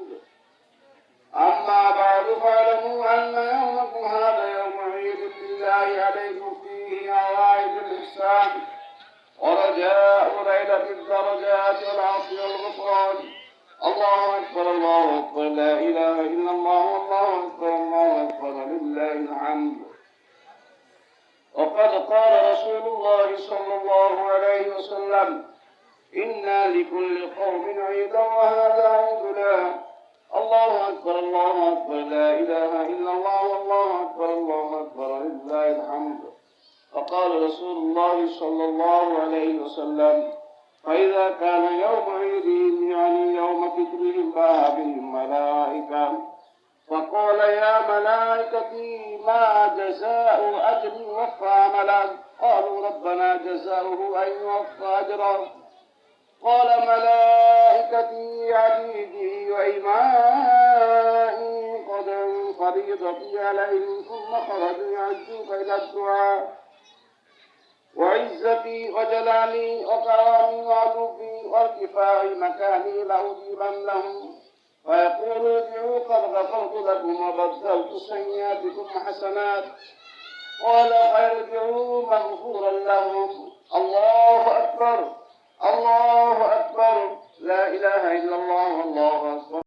الحمد. أما بعد فاعلموا أن يومكم هذا يوم عيد لله عليكم فيه عوائد الإحسان ورجاء ليلة الدرجات والعفو والغفران. الله أكبر الله أكبر لا إله إلا الله والله أكبر الله أكبر لله الحمد. وقد قال رسول الله صلى الله عليه وسلم: إنا لكل قوم عيدا وهذا عيدنا. الله أكبر الله أكبر لا إله إلا الله والله أكبر الله أكبر لله الحمد. وقال رسول الله صلى الله عليه وسلم: فإذا كان يوم عيدهم يعني يوم فطرهم باء بهم ملائكة فقال: يا ملائكتي ما جزاء أجر وفى عملا؟ قالوا: ربنا جزاؤه أن يوفى أجره. قال: ملائكتي عبيدي وإمائي قد فريضتي عليهم ثم خرجوا يعجوك إلى الدعاء وعزتي وجلالي وكرامي وعلوفي وارتفاع مكاني لأجيبن لهم فيقول: ارجعوا قد غفرت لكم وبدلت سيئاتكم حسنات. قال: فيرجعوا مغفورا لهم. الله أكبر الله أكبر لا إله إلا الله والله أكبر.